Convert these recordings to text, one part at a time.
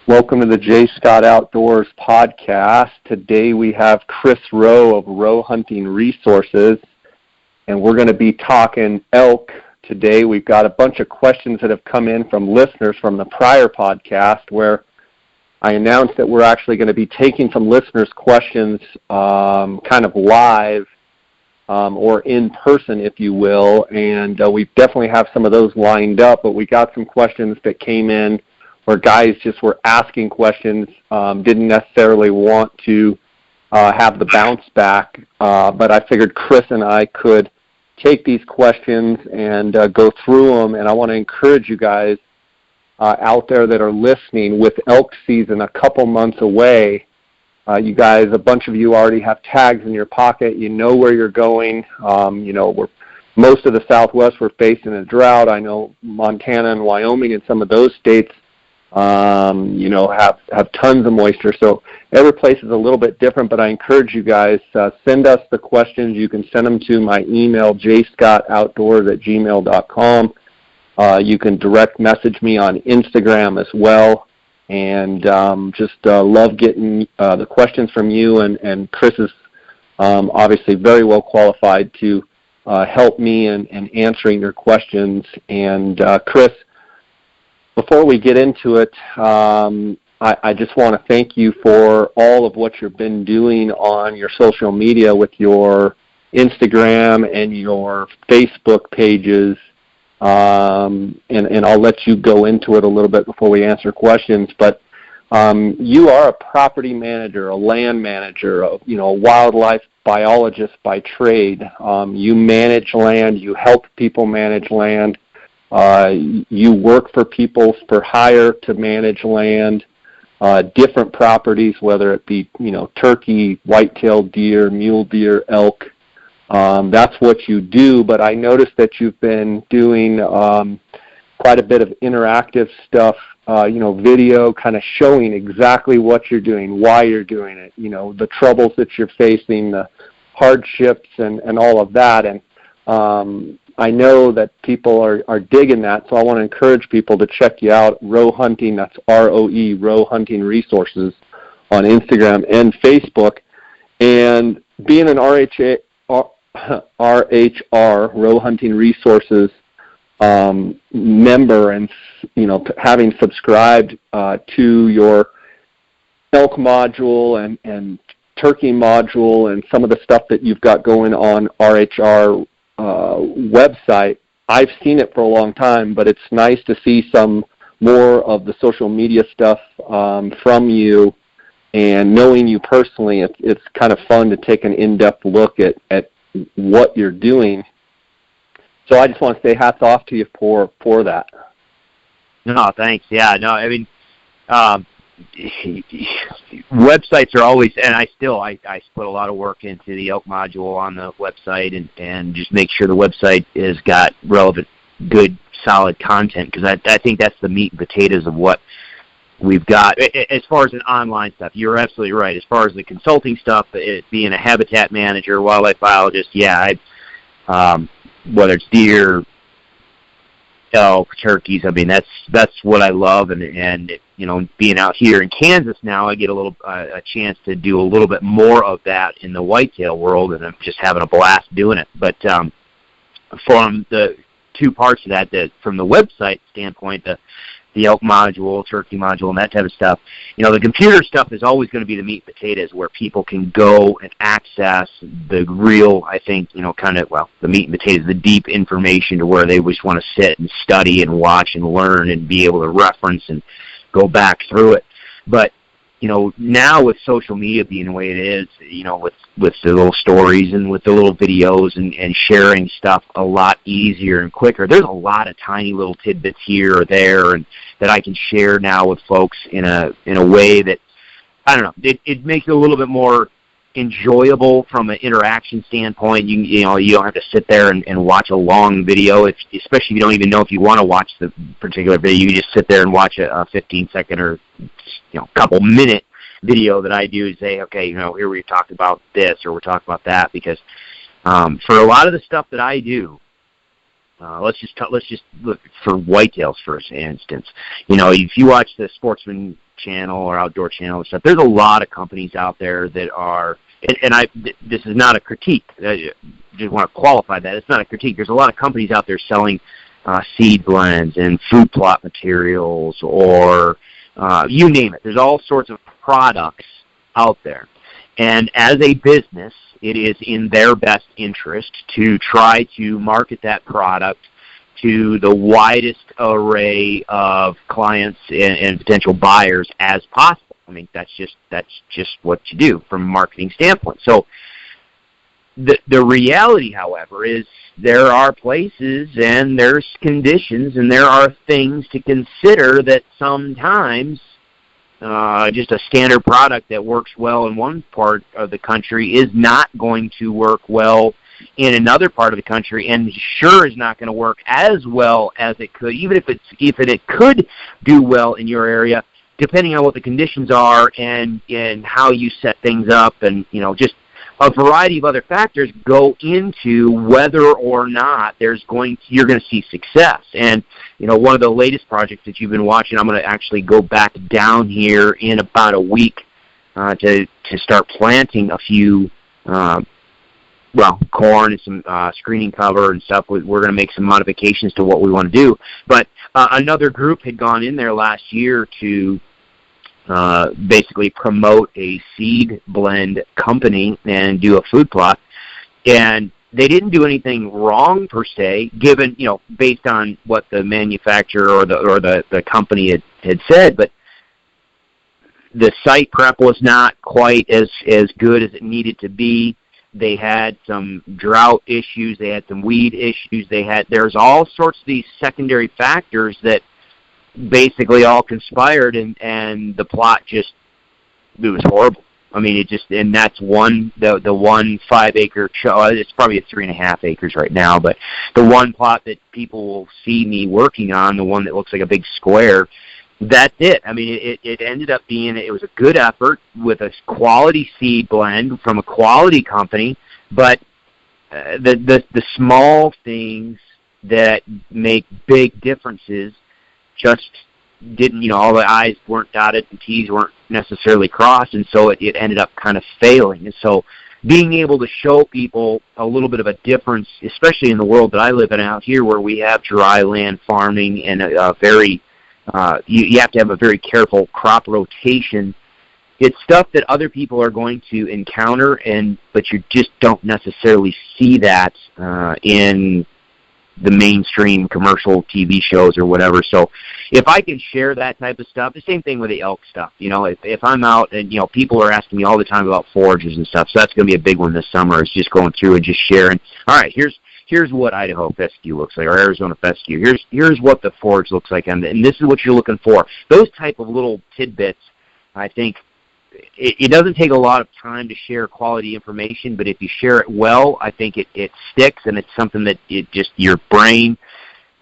Welcome to the J. Scott Outdoors podcast. Today we have Chris Roe of Roe Hunting Resources, and we're going to be talking elk today. We've got a bunch of questions that have come in from listeners from the prior podcast where I announced that we're actually going to be taking some listeners' questions kind of live or in person, if you will, and we definitely have some of those lined up, but we got some questions that came in where guys just were asking questions, didn't necessarily want to have the bounce back, but I figured Chris and I could take these questions and go through them, and I want to encourage you guys out there that are listening, with elk season a couple months away. You guys, a bunch of you already have tags in your pocket. You know where you're going. Most of the Southwest, we're facing a drought. I know Montana and Wyoming and some of those states have tons of moisture. So every place is a little bit different, but I encourage you guys, send us the questions. You can send them to my email, jscottoutdoors@gmail.com. You can direct message me on Instagram as well. And love getting the questions from you. And Chris is obviously very well qualified to help me in answering your questions. And Chris, before we get into it, I just want to thank you for all of what you've been doing on your social media with your Instagram and your Facebook pages. And I'll let you go into it a little bit before we answer questions. But you are a property manager, a land manager, a wildlife biologist by trade. You manage land. You help people manage land. You work for people for hire to manage land, different properties, whether it be, turkey, white-tailed deer, mule deer, elk. That's what you do, but I noticed that you've been doing quite a bit of interactive stuff, video kind of showing exactly what you're doing, why you're doing it, the troubles that you're facing, the hardships and all of that. And I know that people are digging that, so I want to encourage people to check you out. Roe Hunting, that's ROE, Roe Hunting Resources on Instagram and Facebook. And being an RHR, Roe Hunting Resources member, and having subscribed to your elk module and turkey module and some of the stuff that you've got going on RHR website, I've seen it for a long time, but it's nice to see some more of the social media stuff from you, and knowing you personally, it's kind of fun to take an in-depth look at what you're doing. So I just want to say hats off to you for that. No, thanks. Yeah, no, I mean, websites are always, and I put a lot of work into the elk module on the website and just make sure the website has got relevant, good, solid content, because I think that's the meat and potatoes of what we've got. As far as an online stuff, you're absolutely right. As far as the consulting stuff, being a habitat manager, wildlife biologist, whether it's deer, elk, turkeys, I mean, that's what I love. And being out here in Kansas now, I get a chance to do a little bit more of that in the whitetail world, and I'm just having a blast doing it. But from the two parts of that, from the website standpoint, the elk module, turkey module, and that type of stuff, the computer stuff is always going to be the meat and potatoes, where people can go and access the real, I think, the meat and potatoes, the deep information, to where they just want to sit and study and watch and learn and be able to reference and go back through it. But now with social media being the way it is, with the little stories and with the little videos and sharing stuff a lot easier and quicker, there's a lot of tiny little tidbits here or there, and that I can share now with folks in a way that, I don't know, it makes it a little bit more enjoyable from an interaction standpoint. You don't have to sit there and watch a long video, especially if you don't even know if you want to watch the particular video. You can just sit there and watch a 15-second or couple minute video that I do and say, okay, here we talked about this or we're talking about that, because for a lot of the stuff that I do, let's just look for whitetails for instance. If you watch the Sportsman channel or Outdoor channel and stuff, there's a lot of companies out there that are, this is not a critique. I just want to qualify that. It's not a critique. There's a lot of companies out there selling seed blends and food plot materials, or you name it. There's all sorts of products out there. And as a business, it is in their best interest to try to market that product to the widest array of clients and potential buyers as possible. I mean, that's just what you do from a marketing standpoint. So the reality, however, is there are places and there's conditions and there are things to consider that sometimes just a standard product that works well in one part of the country is not going to work well in another part of the country, and sure is not going to work as well as it could, even if it could do well in your area, depending on what the conditions are and how you set things up, and just a variety of other factors go into whether or not you're going to see success. And one of the latest projects that you've been watching, I'm going to actually go back down here in about a week to start planting a few corn and some screening cover and stuff. We're going to make some modifications to what we want to do. But another group had gone in there last year to basically promote a seed blend company and do a food plot. And they didn't do anything wrong per se, given, based on what the manufacturer or the company had said, but the site prep was not quite as good as it needed to be. They had some drought issues. They had some weed issues. There's all sorts of these secondary factors that basically all conspired, and the plot it was horrible. I mean, and that's the 1 5-acre, it's probably 3.5 acres right now, but the one plot that people will see me working on, the one that looks like a big square, that's it. I mean, it ended up being, it was a good effort with a quality seed blend from a quality company, but the small things that make big differences just didn't, all the I's weren't dotted and T's weren't necessarily crossed, and so it ended up kind of failing. And so being able to show people a little bit of a difference, especially in the world that I live in out here where we have dry land farming and a very you have to have a very careful crop rotation. It's stuff that other people are going to encounter, but you just don't necessarily see that in the mainstream commercial TV shows or whatever. So if I can share that type of stuff, the same thing with the elk stuff. If I'm out and, people are asking me all the time about forages and stuff, so that's going to be a big one this summer, is just going through and just sharing. All right, here's what Idaho fescue looks like, or Arizona fescue. Here's what the forage looks like, and this is what you're looking for. Those type of little tidbits, I think, it doesn't take a lot of time to share quality information, but if you share it well, I think it sticks, and it's something that your brain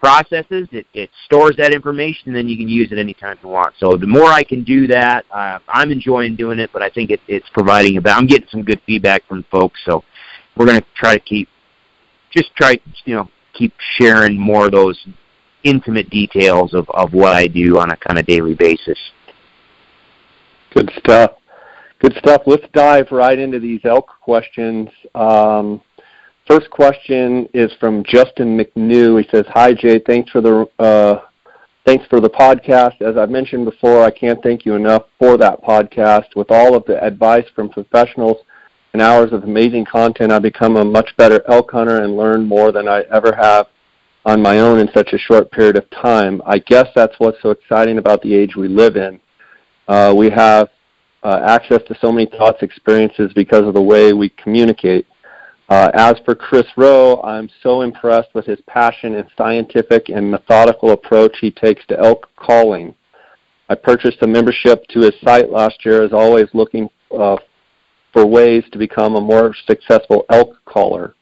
processes. It stores that information, and then you can use it anytime you want. So the more I can do that, I'm enjoying doing it, but I think it's providing I'm getting some good feedback from folks, so we're going to try to keep sharing more of those intimate details of what I do on a kind of daily basis. Good stuff. Let's dive right into these elk questions. First question is from Justin McNew. He says, "Hi Jay, thanks for the podcast. As I've mentioned before, I can't thank you enough for that podcast. With all of the advice from professionals and hours of amazing content, I've become a much better elk hunter and learned more than I ever have on my own in such a short period of time. I guess that's what's so exciting about the age we live in. We have access to so many thoughts, experiences because of the way we communicate. As for Chris Roe, I'm so impressed with his passion and scientific and methodical approach he takes to elk calling. I purchased a membership to his site last year, as always looking for ways to become a more successful elk caller.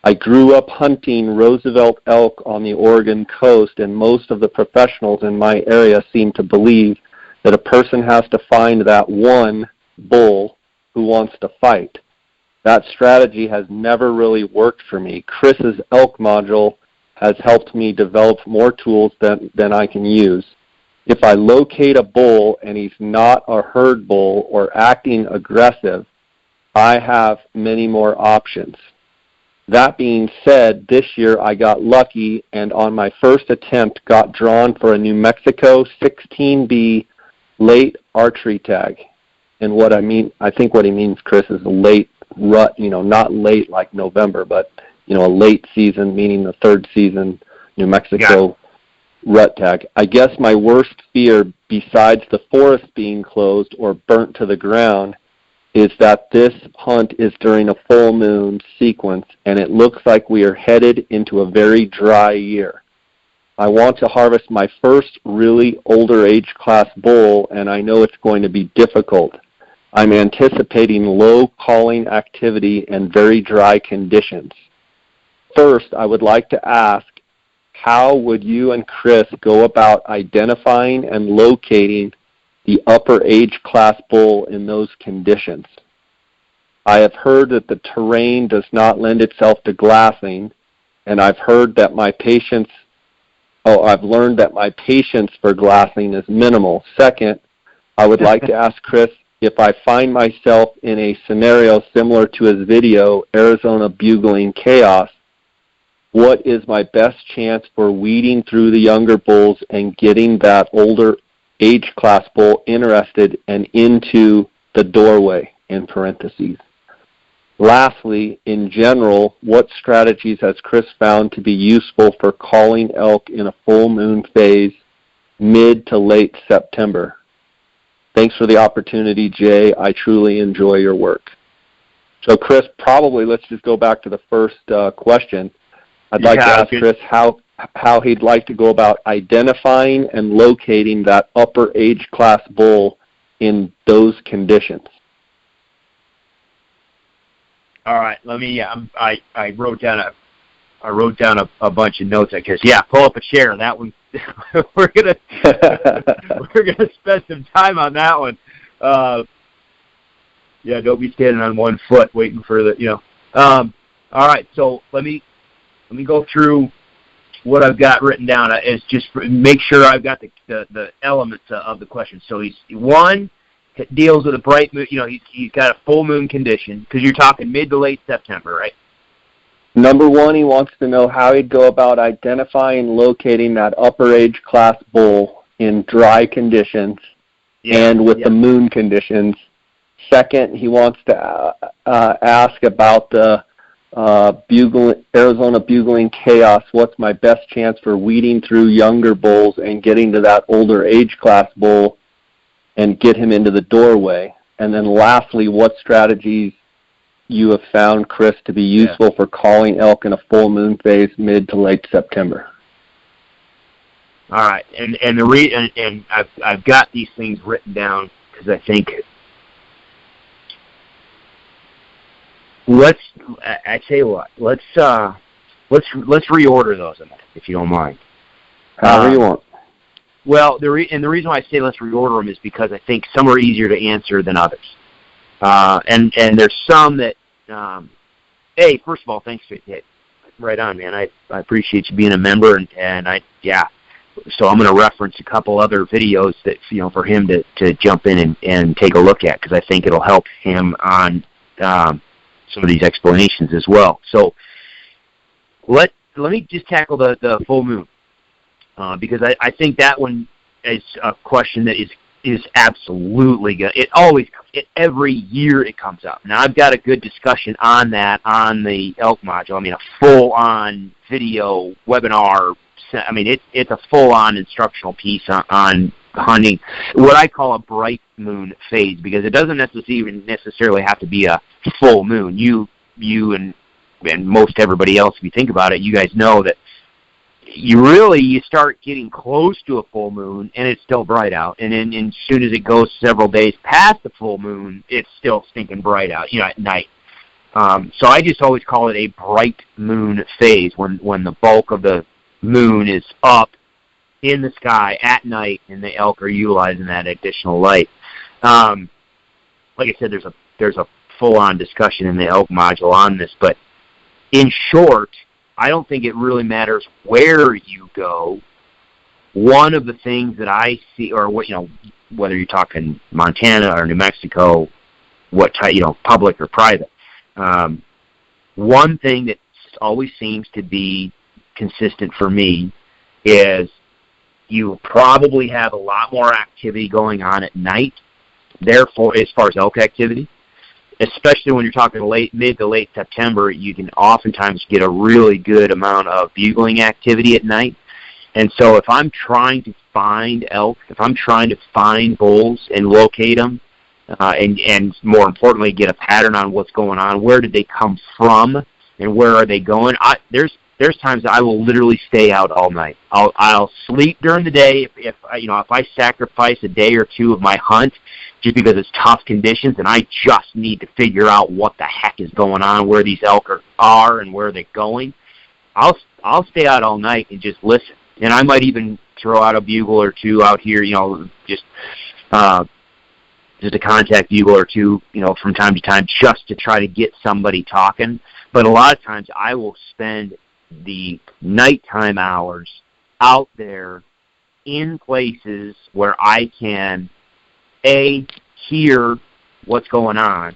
I grew up hunting Roosevelt elk on the Oregon coast, and most of the professionals in my area seem to believe that a person has to find that one bull who wants to fight. That strategy has never really worked for me. Chris's elk module has helped me develop more tools than I can use. If I locate a bull and he's not a herd bull or acting aggressive, I have many more options. That being said, this year I got lucky and on my first attempt got drawn for a New Mexico 16B late archery tag. And what I think what he means, Chris, is a late rut, not late like November, but, a late season, meaning the third season New Mexico rut tag. I guess my worst fear, besides the forest being closed or burnt to the ground, is that this hunt is during a full moon sequence, and it looks like we are headed into a very dry year. I want to harvest my first really older age class bull, and I know it's going to be difficult. I'm anticipating low calling activity and very dry conditions. First, I would like to ask, how would you and Chris go about identifying and locating the upper age class bull in those conditions? I have heard that the terrain does not lend itself to glassing, and I've learned that my patience for glassing is minimal. Second, I would like to ask Chris, if I find myself in a scenario similar to his video, Arizona Bugling Chaos, what is my best chance for weeding through the younger bulls and getting that older age class bull interested and into the doorway, in parentheses? Lastly, in general, what strategies has Chris found to be useful for calling elk in a full moon phase mid to late September? Thanks for the opportunity, Jay. I truly enjoy your work. So, Chris, probably let's just go back to the first question. I'd like to ask Chris how he'd like to go about identifying and locating that upper age class bull in those conditions. All right, let me. I wrote down a bunch of notes. I guess. Yeah, pull up a chair. That one. we're gonna spend some time on that one. Don't be standing on one foot waiting for the. All right, so let me go through what I've got written down. Is just make sure I've got the elements of the question. So one deals with a bright moon. He's got a full moon condition because you're talking mid to late September, right? Number one, he wants to know how he'd go about identifying and locating that upper age class bull in dry conditions and with the moon conditions. Second, he wants to ask about the Arizona Bugling Chaos. What's my best chance for weeding through younger bulls and getting to that older age class bull and get him into the doorway? And then lastly, what strategies you have found, Chris, to be useful for calling elk in a full moon phase mid to late September? All right, and I've got these things written down because I think I tell you what, let's reorder those if you don't mind. However you want. Well, the reason why I say let's reorder them is because I think some are easier to answer than others, and there's some that. Hey, first of all, thanks for it. Right on, man. I appreciate you being a member, and so I'm going to reference a couple other videos that for him to jump in and take a look at because I think it'll help him on some of these explanations as well. So let me just tackle the full moon because I think that one is a question that is absolutely good. Every year it comes up. Now I've got a good discussion on that on the elk module. I mean, a full-on video webinar. I mean, it's a full-on instructional piece on hunting what I call a bright moon phase because it doesn't necessarily have to be a full moon. You and most everybody else, if you think about it, you guys know that you start getting close to a full moon and it's still bright out, and then as soon as it goes several days past the full moon, it's still stinking bright out, at night. So I just always call it a bright moon phase when the bulk of the moon is up in the sky at night and the elk are utilizing that additional light. Like I said, there's a full-on discussion in the elk module on this, but in short, I don't think it really matters where you go. One of the things that I see, or what, whether you're talking Montana or New Mexico, what type, public or private, one thing that always seems to be consistent for me is you probably have a lot more activity going on at night. Therefore, as far as elk activity, especially when you're talking mid to late September, you can oftentimes get a really good amount of bugling activity at night. And so if I'm trying to find elk, if I'm trying to find bulls and locate them, and more importantly, get a pattern on what's going on, where did they come from, and where are they going? There's times I will literally stay out all night. I'll sleep during the day if I sacrifice a day or two of my hunt just because it's tough conditions and I just need to figure out what the heck is going on, where these elk are and where they're going. I'll stay out all night and just listen. And I might even throw out a bugle or two out here, just a contact bugle or two, from time to time, just to try to get somebody talking. But a lot of times I will spend the nighttime hours out there in places where I can, A, hear what's going on,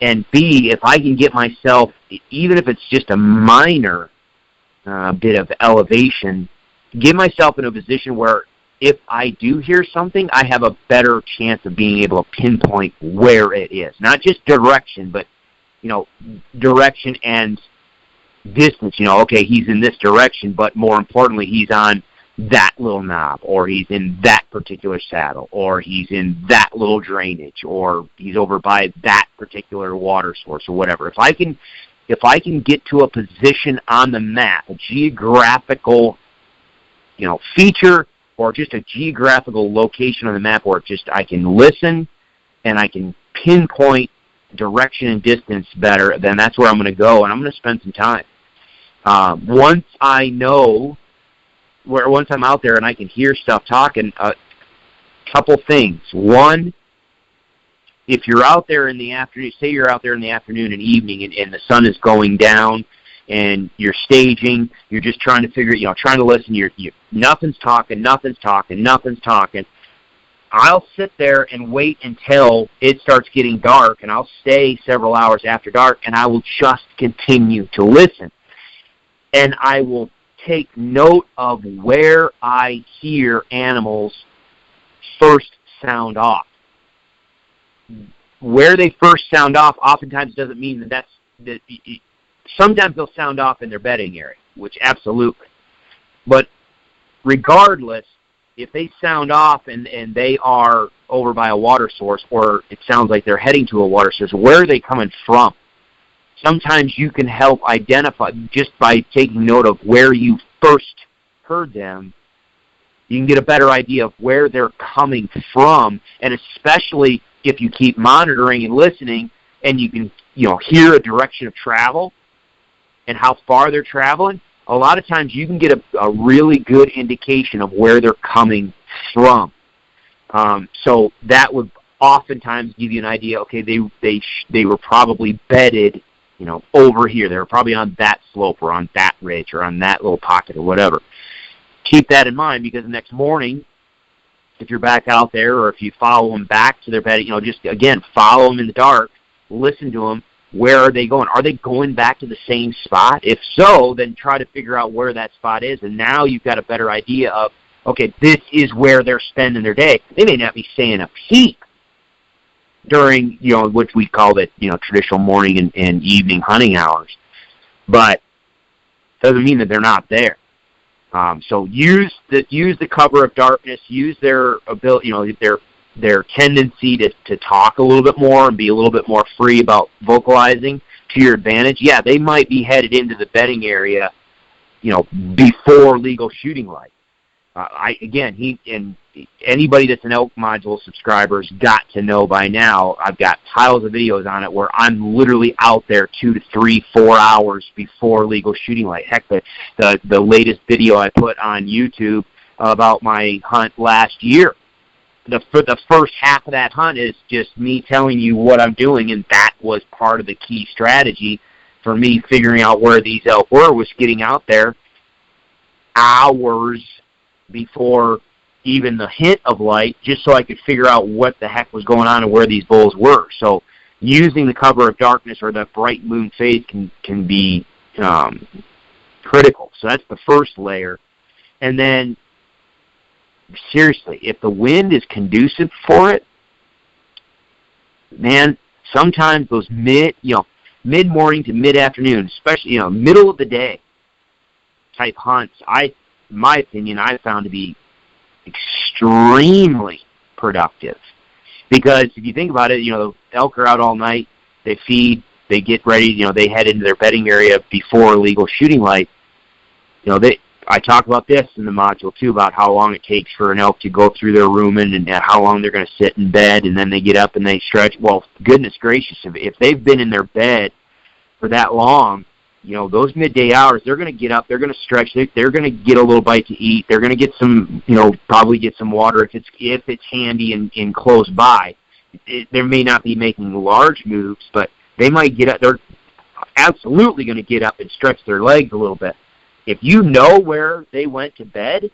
and B, if I can get myself, even if it's just a minor bit of elevation, get myself in a position where if I do hear something, I have a better chance of being able to pinpoint where it is. Not just direction, but, direction and distance. Okay, he's in this direction, but more importantly, he's on that little knob, or he's in that particular saddle, or he's in that little drainage, or he's over by that particular water source, or whatever. If I can get to a position on the map, a geographical feature, or just a geographical location on the map where I can listen and I can pinpoint direction and distance better, then that's where I'm going to go, and I'm going to spend some time. Once I'm out there and I can hear stuff talking, a couple things. One, if you're out there in the afternoon, say you're out there in the afternoon and evening and the sun is going down, and you're staging, you're just trying to trying to listen, nothing's talking. I'll sit there and wait until it starts getting dark, and I'll stay several hours after dark, and I will just continue to listen. And I will take note of where I hear animals first sound off. Where they first sound off oftentimes doesn't mean that sometimes they'll sound off in their bedding area, which absolutely. But regardless, if they sound off and they are over by a water source, or it sounds like they're heading to a water source, where are they coming from? Sometimes you can help identify just by taking note of where you first heard them. You can get a better idea of where they're coming from, and especially if you keep monitoring and listening, and you can hear a direction of travel and how far they're traveling. A lot of times you can get a really good indication of where they're coming from. So that would oftentimes give you an idea. Okay, they were probably bedded, over here. They were probably on that slope or on that ridge or on that little pocket or whatever. Keep that in mind, because the next morning, if you're back out there, or if you follow them back to their bedding, just again follow them in the dark, listen to them. Where are they going? Are they going back to the same spot? If so, then try to figure out where that spot is. And now you've got a better idea of, okay, this is where they're spending their day. They may not be staying a peep during, what we call the, traditional morning and evening hunting hours. But doesn't mean that they're not there. So use the cover of darkness. Use their ability, their tendency to talk a little bit more and be a little bit more free about vocalizing to your advantage. Yeah, they might be headed into the bedding area, before legal shooting light. Anybody that's an Elk Module subscriber's got to know by now, I've got piles of videos on it where I'm literally out there 2 to 3, 4 hours before legal shooting light. Heck, the latest video I put on YouTube about my hunt last year, the first half of that hunt is just me telling you what I'm doing, and that was part of the key strategy for me figuring out where these elk were was getting out there hours before even the hint of light, just so I could figure out what the heck was going on and where these bulls were. So using the cover of darkness or the bright moon phase can be critical. So that's the first layer. And then, seriously, if the wind is conducive for it, man, sometimes those mid-morning to mid-afternoon, especially, middle of the day type hunts, in my opinion, I found to be extremely productive. Because if you think about it, the elk are out all night, they feed, they get ready, they head into their bedding area before legal shooting light. I talk about this in the module too, about how long it takes for an elk to go through their rumen and how long they're going to sit in bed, and then they get up and they stretch. Well, goodness gracious, if they've been in their bed for that long, those midday hours, they're going to get up, they're going to stretch, they're going to get a little bite to eat, they're going to get some, probably get some water if it's handy and close by. They may not be making large moves, but they might get up. They're absolutely going to get up and stretch their legs a little bit. If you know where they went to bed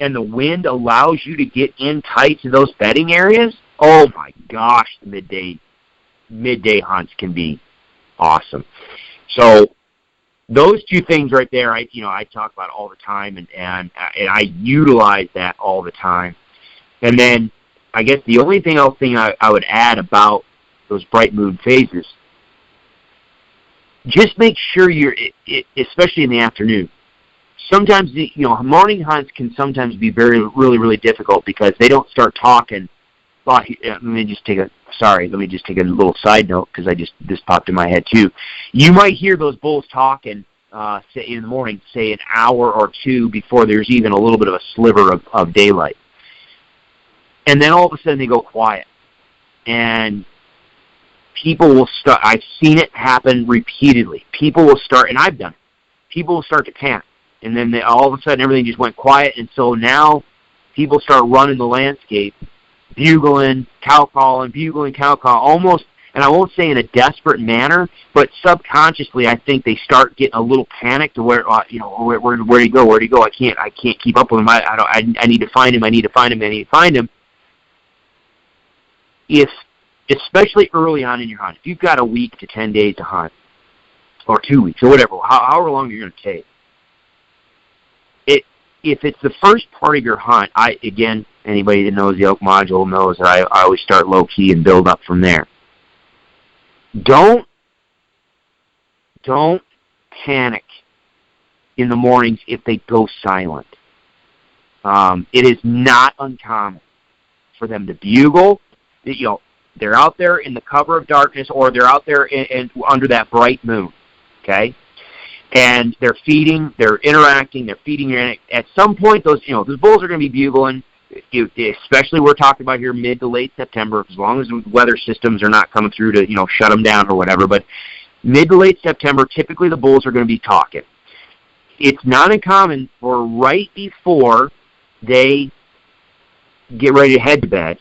and the wind allows you to get in tight to those bedding areas, oh my gosh, the midday hunts can be awesome. So those two things right there, I talk about all the time, and I utilize that all the time. And then I guess the only thing I would add about those bright moon phases, just make sure especially in the afternoon. Sometimes morning hunts can sometimes be really, really difficult because they don't start talking. Let me just take a little side note, because this popped in my head too. You might hear those bulls talking say in the morning, say an hour or two before there's even a little bit of a sliver of daylight. And then all of a sudden they go quiet. And people will start, I've seen it happen repeatedly. People will start, and I've done it, people will start to panic. And then all of a sudden everything just went quiet, and so now people start running the landscape, bugling, cow calling, almost, and I won't say in a desperate manner, but subconsciously I think they start getting a little panicked to where do you go? I can't keep up with him. I need to find him. Especially early on in your hunt, if you've got a week to 10 days to hunt, or 2 weeks, or whatever, however long you're going to take, if it's the first part of your hunt, anybody that knows the elk module knows that I always start low-key and build up from there. Don't panic in the mornings if they go silent. It is not uncommon for them to bugle. They're out there in the cover of darkness, or they're out there under that bright moon, okay? And they're feeding, they're interacting, they're feeding. At some point, those bulls are going to be bugling, especially we're talking about here mid to late September, as long as weather systems are not coming through to, shut them down or whatever. But mid to late September, typically the bulls are going to be talking. It's not uncommon for right before they get ready to head to bed,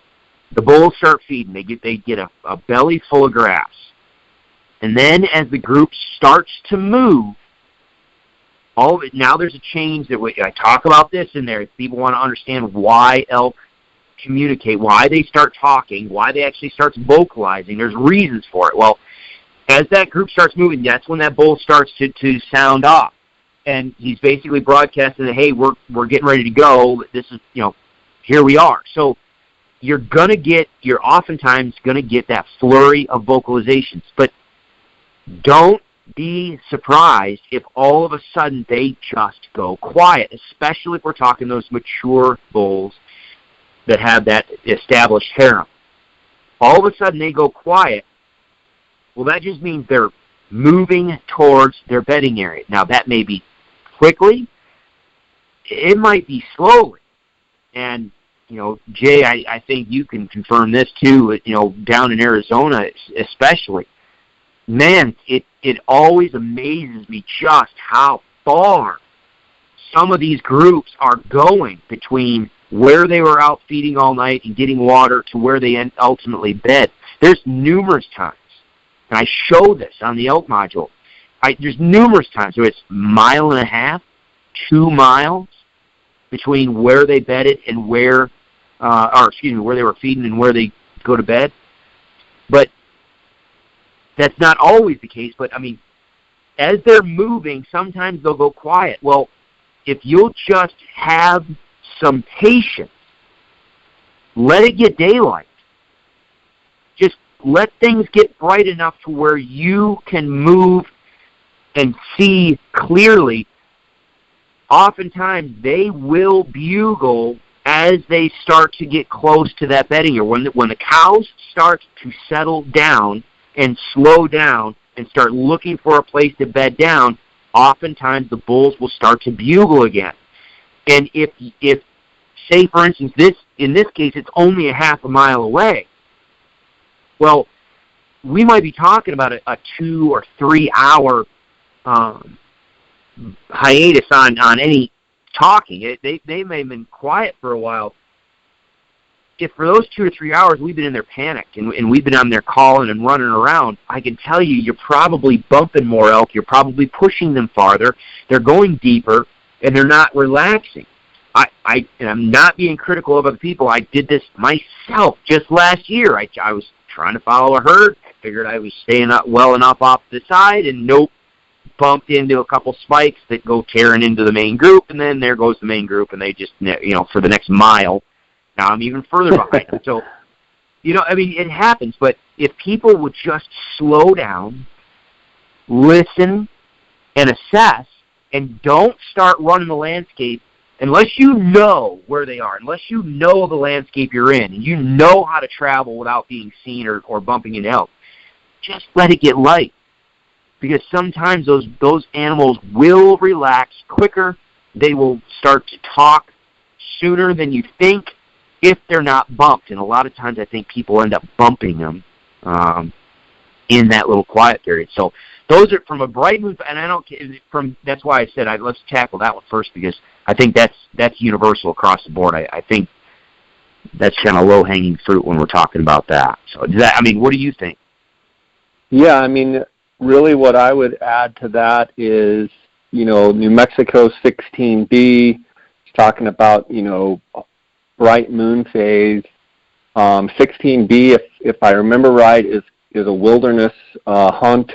the bulls start feeding. They get a belly full of grass. And then as the group starts to move, all of it, now there's a change that I talk about this in there. If people want to understand why elk communicate, why they start talking, why they actually start vocalizing, there's reasons for it. Well, as that group starts moving, that's when that bull starts to sound off. And he's basically broadcasting that, hey, we're getting ready to go. This is, here we are. So you're oftentimes going to get that flurry of vocalizations. But don't be surprised if all of a sudden they just go quiet, especially if we're talking those mature bulls that have that established harem. All of a sudden they go quiet. Well, that just means they're moving towards their bedding area. Now, that may be quickly. It might be slowly. And, Jay, I think you can confirm this too, down in Arizona especially. Man, it always amazes me just how far some of these groups are going between where they were out feeding all night and getting water to where they ultimately bed. There's numerous times, and I show this on the elk module. there's numerous times where it's 1.5 miles, 2 miles between where they bedded and where they were feeding and where they go to bed. But that's not always the case. But, I mean, as they're moving, sometimes they'll go quiet. Well, if you'll just have some patience, let it get daylight. Just let things get bright enough to where you can move and see clearly. Oftentimes, they will bugle as they start to get close to that bedding area. When the cows start to settle down and slow down and start looking for a place to bed down, oftentimes the bulls will start to bugle again. And if say, for instance, in this case, it's only 0.5 mile away, well, we might be talking about a 2 or 3 hour hiatus on any talking. They may have been quiet for a while. If for those 2 or 3 hours we've been in there panicked and we've been on there calling and running around, I can tell you, you're probably bumping more elk. You're probably pushing them farther. They're going deeper, and they're not relaxing. And I'm not being critical of other people. I did this myself just last year. I was trying to follow a herd. I figured I was staying up well enough off the side, and nope, bumped into a couple spikes that go tearing into the main group, and then there goes the main group, and they just, for the next mile, now I'm even further behind them. So, I mean, it happens, but if people would just slow down, listen, and assess, and don't start running the landscape unless you know where they are, unless you know the landscape you're in, and you know how to travel without being seen or bumping into elk, just let it get light. Because sometimes those animals will relax quicker. They will start to talk sooner than you think if they're not bumped. And a lot of times I think people end up bumping them in that little quiet period. So those are from a bright move, and that's why I said let's tackle that one first, because I think that's universal across the board. I think that's kind of low-hanging fruit when we're talking about that. So what do you think? Yeah, I mean, really what I would add to that is, New Mexico 16B is talking about, bright moon phase. 16B, if I remember right, is a wilderness hunt.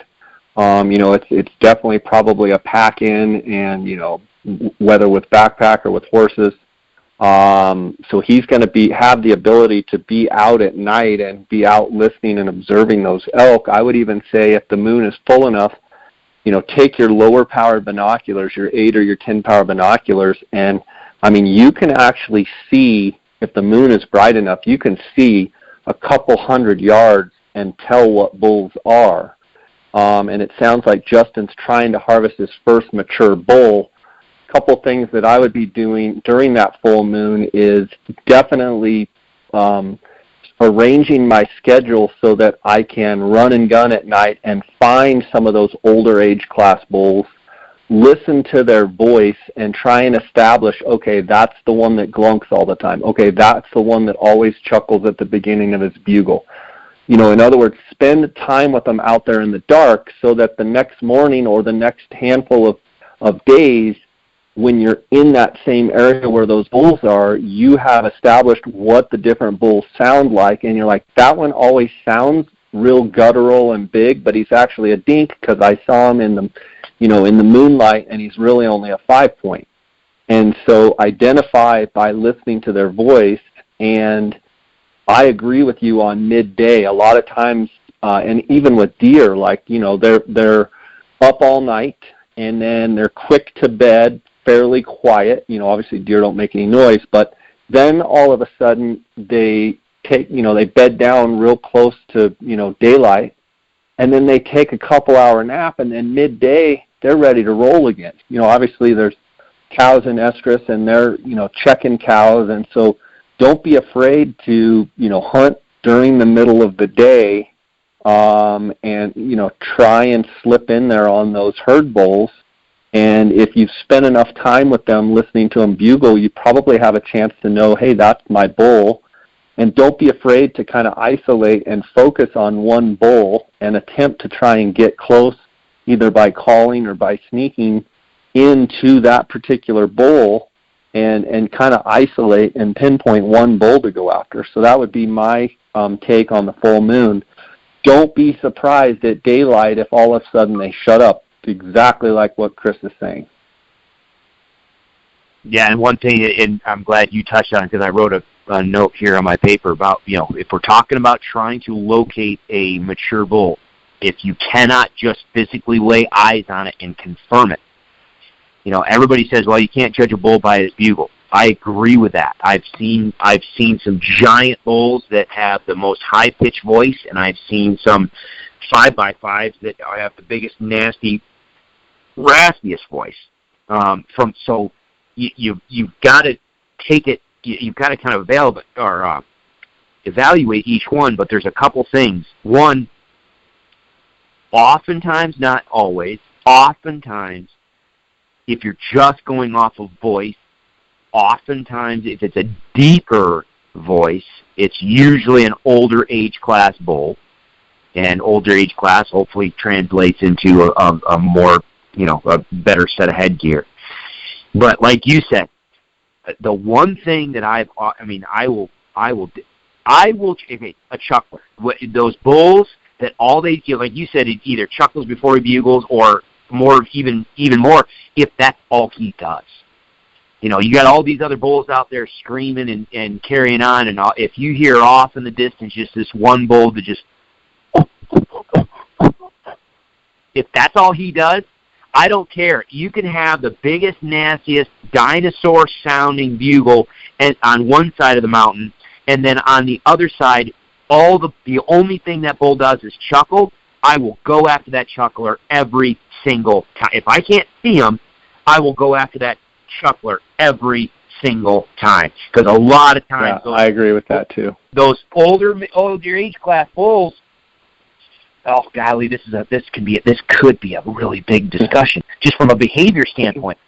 It's definitely probably a pack-in, and, whether with backpack or with horses. So he's going to have the ability to be out at night and be out listening and observing those elk. I would even say if the moon is full enough, take your lower powered binoculars, your 8 or your 10 power binoculars, and you can actually see, if the moon is bright enough, you can see a couple 100 yards and tell what bulls are. And it sounds like Justin's trying to harvest his first mature bull. Couple things that I would be doing during that full moon is definitely arranging my schedule so that I can run and gun at night and find some of those older age class bulls, listen to their voice, and try and establish, okay, that's the one that glunks all the time. Okay, that's the one that always chuckles at the beginning of his bugle. In other words, spend time with them out there in the dark so that the next morning or the next handful of days, when you're in that same area where those bulls are, you have established what the different bulls sound like, and you're like, that one always sounds real guttural and big, but he's actually a dink because I saw him in the moonlight, and he's really only a 5-point. And so identify by listening to their voice. And I agree with you on midday. A lot of times, and even with deer, they're up all night, and then they're quick to bed, fairly quiet. Obviously deer don't make any noise, but then all of a sudden they bed down real close to, daylight, and then they take a couple-hour nap, and then midday they're ready to roll again. Obviously there's cows in estrus, and they're, checking cows, and so don't be afraid to, hunt during the middle of the day, and, try and slip in there on those herd bulls. And if you've spent enough time with them listening to them bugle, you probably have a chance to know, hey, that's my bull. And don't be afraid to kind of isolate and focus on one bull and attempt to try and get close, either by calling or by sneaking into that particular bull and kind of isolate and pinpoint one bull to go after. So that would be my take on the full moon. Don't be surprised at daylight if all of a sudden they shut up, exactly like what Chris is saying. Yeah, and one thing, and I'm glad you touched on it because I wrote a note here on my paper about, if we're talking about trying to locate a mature bull, if you cannot just physically lay eyes on it and confirm it. Everybody says, well, you can't judge a bull by his bugle. I agree with that. I've seen some giant bulls that have the most high-pitched voice, and I've seen some 5x5s that have the biggest, nasty, raspiest voice. So you've got to take it. You've got to kind of evaluate each one. But there's a couple things. One, oftentimes, not always, oftentimes, if you're just going off of voice, oftentimes if it's a deeper voice, it's usually an older age class bull, and older age class hopefully translates into a more, a better set of headgear. But like you said, the one thing that I will, okay, a chuckler. Those bulls that all they do, like you said, it either chuckles before he bugles or more, even more, if that's all he does. You got all these other bulls out there screaming and carrying on, and if you hear off in the distance just this one bull that just, if that's all he does, I don't care. You can have the biggest, nastiest, dinosaur-sounding bugle on one side of the mountain, and then on the other side, the only thing that bull does is chuckle. I will go after that chuckler every single time. If I can't see him, I will go after that chuckler every single time. Because a lot of times, I agree with that too. Those older age class bulls. Oh golly, this could be a really big discussion, just from a behavior standpoint.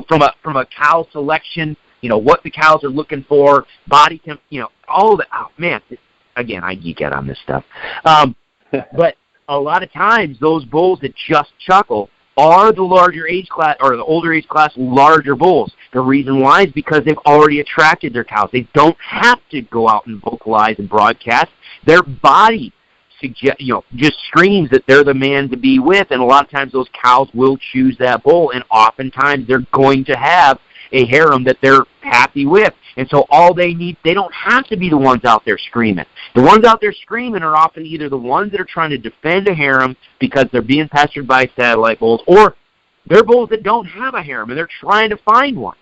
From a cow selection, what the cows are looking for, body temp, all that. Oh man, again, I geek out on this stuff. But a lot of times, those bulls that just chuckle are the larger age class, or the older age class, larger bulls. The reason why is because they've already attracted their cows. They don't have to go out and vocalize and broadcast. Their body just screams that they're the man to be with, and a lot of times those cows will choose that bull, and oftentimes they're going to have a harem that they're happy with. And so all they need, they don't have to be the ones out there screaming. The ones out there screaming are often either the ones that are trying to defend a harem because they're being pestered by satellite bulls, or they're bulls that don't have a harem and they're trying to find one.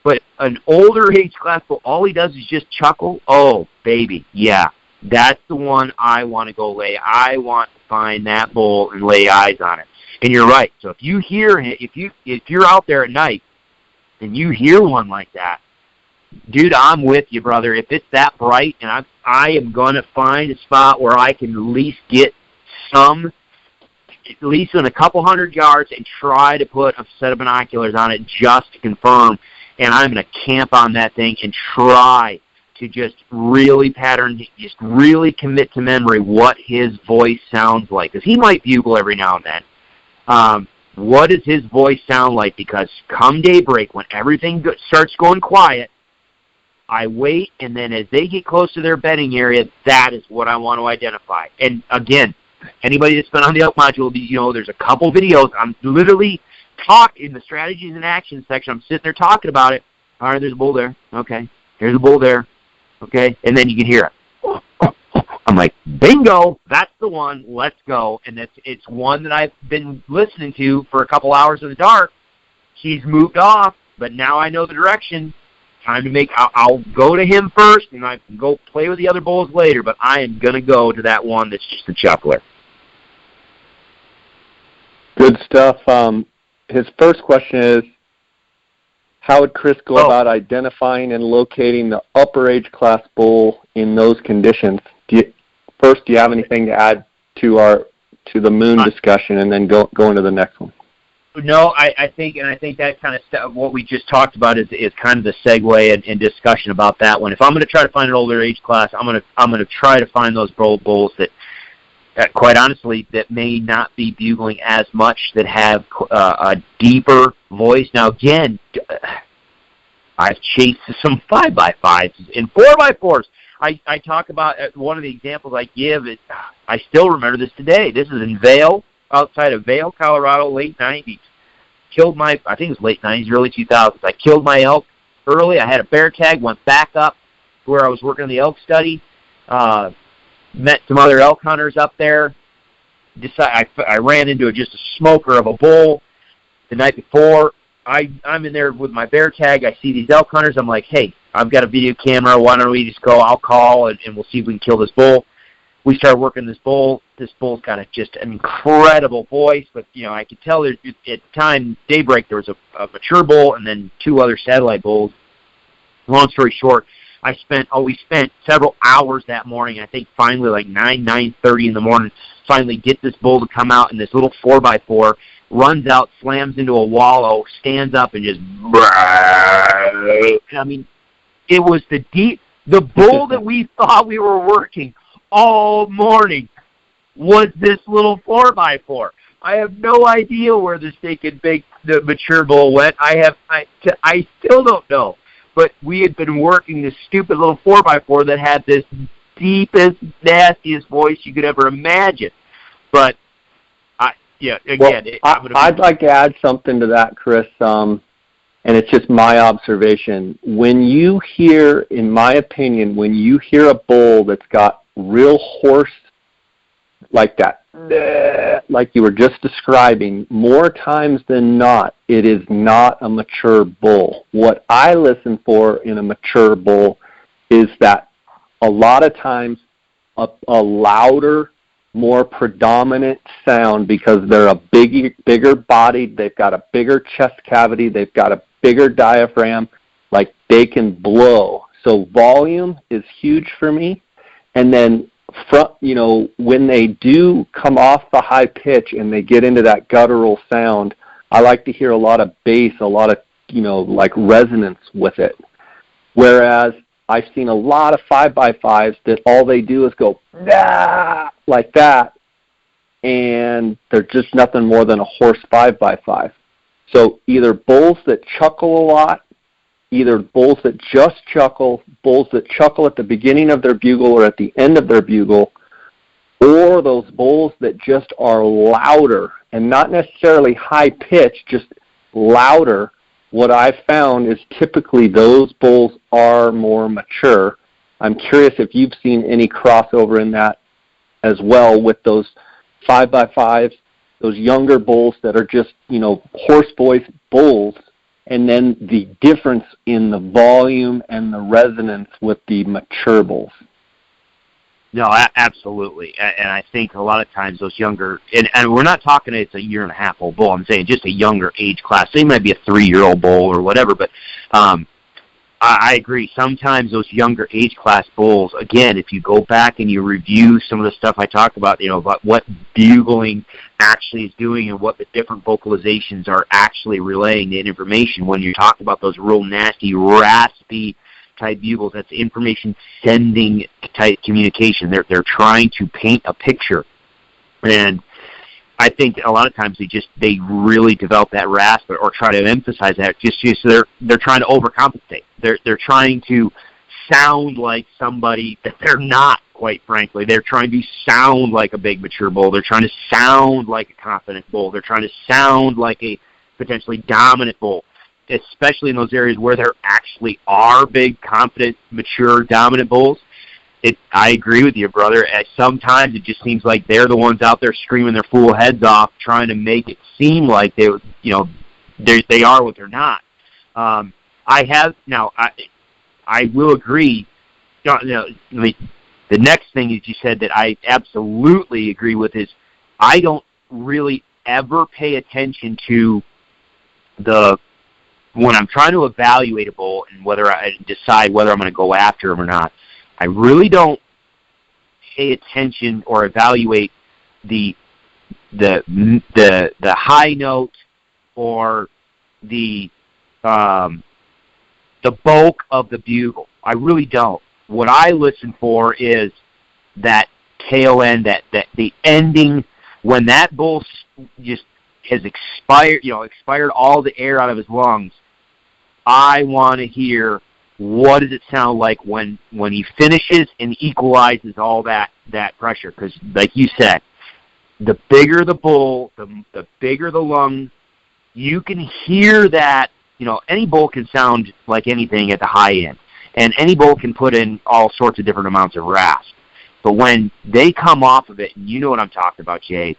But an older age class bull, all he does is just chuckle. Oh, baby, yeah, that's the one I want to go lay. I want to find that bull and lay eyes on it. And you're right. So if you hear it, if you're out there at night and you hear one like that, dude, I'm with you, brother. If it's that bright, and I am going to find a spot where I can at least get some, at least in a couple 100 yards, and try to put a set of binoculars on it just to confirm, and I'm going to camp on that thing and try to just really just really commit to memory what his voice sounds like. Because he might bugle every now and then. What does his voice sound like? Because come daybreak, when everything starts going quiet, I wait, and then as they get close to their bedding area, that is what I want to identify. And again, anybody that's been on the Elk module, there's a couple videos. I'm literally talking in the strategies and actions section. I'm sitting there talking about it. All right, there's a bull there. Okay, there's a bull there. Okay, and then you can hear it. I'm like, bingo, that's the one. Let's go. And it's one that I've been listening to for a couple hours in the dark. He's moved off, but now I know the direction. Time to make, I'll go to him first, and I can go play with the other bulls later, but I am going to go to that one that's just a chuckler. Good stuff. His first question is, how would Chris go about identifying and locating the upper age class bull in those conditions? Do you have anything to add to the moon discussion, and then go into the next one? No, I think that kind of what we just talked about is kind of the segue and discussion about that one. If I'm going to try to find an older age class, I'm going to try to find those bulls that quite honestly, that may not be bugling as much, that have a deeper voice. Now, again, I've chased some 5x5s and 4x4s. I talk about, one of the examples I give is, I still remember this today. This is in Vail, outside of Vail, Colorado, late 90s. I think it was late 90s, early 2000s. I killed my elk early. I had a bear tag, went back up to where I was working on the elk study, met some other elk hunters up there. I ran into just a smoker of a bull the night before. I'm in there with my bear tag. I see these elk hunters. I'm like, hey, I've got a video camera. Why don't we just go? I'll call, and we'll see if we can kill this bull. We start working this bull. This bull's got just an incredible voice, but, I could tell at the time, daybreak, there was a mature bull and then 2 other satellite bulls. Long story short, we spent several hours that morning. I think finally, like 9:30 in the morning, finally get this bull to come out in this little 4x4, runs out, slams into a wallow, stands up, and just, it was the bull that we thought we were working all morning was this little 4x4. I have no idea where the mature bull went. I still don't know. But we had been working this stupid little 4x4 that had this deepest, nastiest voice you could ever imagine. But, I'd like to add something to that, Chris, and it's just my observation. When you hear, in my opinion, when you hear a bull that's got real hoarse, like that, like you were just describing, more times than not, it is not a mature bull. What I listen for in a mature bull is that a lot of times a louder, more predominant sound, because they're a bigger bodied, they've got a bigger chest cavity, they've got a bigger diaphragm, like they can blow. So volume is huge for me. And then when they do come off the high pitch and they get into that guttural sound, I like to hear a lot of bass, a lot of, like resonance with it. Whereas I've seen a lot of 5x5s that all they do is go, nah, like that, and they're just nothing more than a hoarse 5x5. So either bulls that chuckle a lot, either bulls that just chuckle, bulls that chuckle at the beginning of their bugle or at the end of their bugle, or those bulls that just are louder and not necessarily high pitch, just louder. What I've found is typically those bulls are more mature. I'm curious if you've seen any crossover in that as well with those 5x5s, those younger bulls that are just, hoarse voice bulls, and then the difference in the volume and the resonance with the mature bulls. No, absolutely. And I think a lot of times those younger, and we're not talking it's a 1.5-year old bull, I'm saying just a younger age class. They might be a 3-year-old bull or whatever, but I agree. Sometimes those younger age class bulls, again, if you go back and you review some of the stuff I talked about, about what bugling actually is doing and what the different vocalizations are actually relaying the information. When you talk about those real nasty, raspy type bugles, that's information sending type communication. They're trying to paint a picture. And I think a lot of times they really develop that rasp or try to emphasize that just so they're trying to overcompensate. They're trying to sound like somebody that they're not, quite frankly. They're trying to sound like a big mature bull. They're trying to sound like a confident bull. They're trying to sound like a potentially dominant bull, especially in those areas where there actually are big, confident, mature, dominant bulls. I agree with you, brother. Sometimes it just seems like they're the ones out there screaming their fool heads off, trying to make it seem like they are what they're not. I will agree. The next thing that you said that I absolutely agree with is I don't really ever pay attention to when I'm trying to evaluate a bull and whether I decide whether I'm going to go after him or not. I really don't pay attention or evaluate the high note or the bulk of the bugle. I really don't. What I listen for is that tail end, that the ending, when that bull just has expired all the air out of his lungs. I want to hear, what does it sound like when he finishes and equalizes all that pressure? Because, like you said, the bigger the bull, the bigger the lung. You can hear that. Any bull can sound like anything at the high end, and any bull can put in all sorts of different amounts of rasp. But when they come off of it, and you know what I'm talking about, Jay,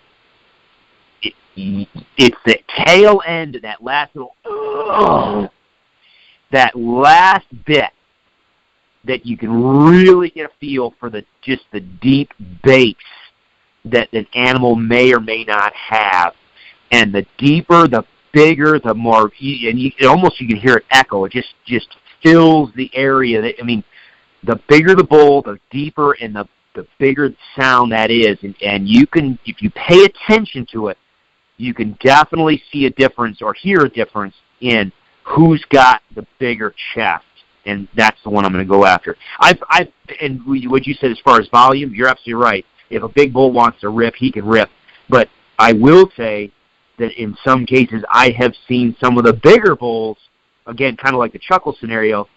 it's the tail end of that last little, that last bit that you can really get a feel for the deep bass that an animal may or may not have. And the deeper, the bigger, the more, and you can hear it echo. It just fills the area. The bigger the bull, the deeper and the bigger sound that is. And you can, if you pay attention to it, you can definitely see a difference or hear a difference in who's got the bigger chest, and that's the one I'm going to go after. And what you said as far as volume, you're absolutely right. If a big bull wants to rip, he can rip. But I will say that in some cases I have seen some of the bigger bulls, again, kind of like the chuckle scenario,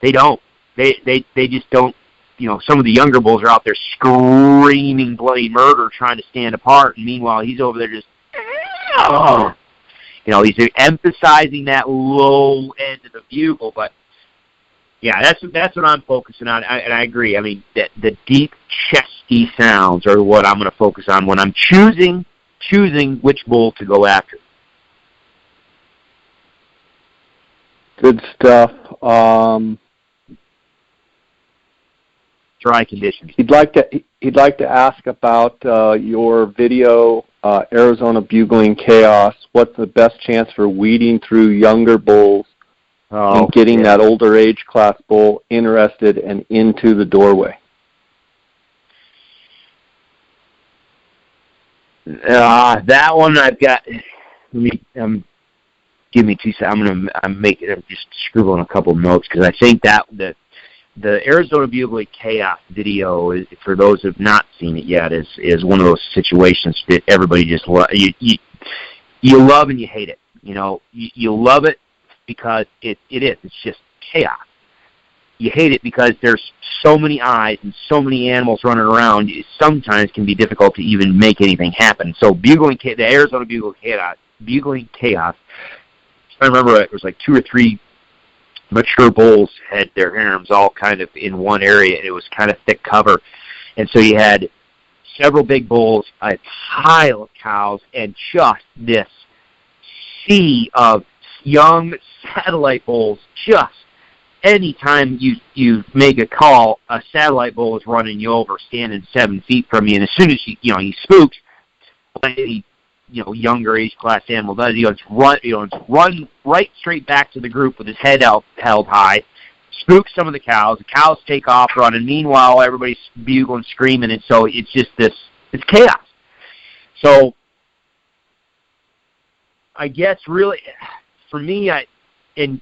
they don't. They just don't. Some of the younger bulls are out there screaming bloody murder, trying to stand apart, and meanwhile he's over there just, he's emphasizing that low end of the bugle. But yeah, that's what I'm focusing on, and I agree. The deep chesty sounds are what I'm going to focus on when I'm choosing which bull to go after. Good stuff. Dry conditions. He'd like to ask about your video, Arizona Bugling Chaos. What's the best chance for weeding through younger bulls and getting that older age class bull interested and into the doorway? That one I've got. Give me 2 seconds. I'm just scribbling a couple notes, because I think that the Arizona Bugling Chaos video, for those who have not seen it yet, is one of those situations that everybody just you love and you hate it. You love it because it is. It's just chaos. You hate it because there's so many eyes and so many animals running around. It sometimes can be difficult to even make anything happen. So the Arizona Bugling Chaos. I remember it was like 2 or 3 mature bulls had their harems all kind of in one area, and it was kind of thick cover. And so you had several big bulls, a pile of cows, and just this sea of young satellite bulls. Just anytime you make a call, a satellite bull is running you over, standing 7 feet from you, and as soon as he spooks, any younger age class animal does, run right straight back to the group with his head held high, spooks some of the cows. The cows take off running. Meanwhile, everybody's bugling, screaming, and so it's just it's chaos. So I guess really, for me, and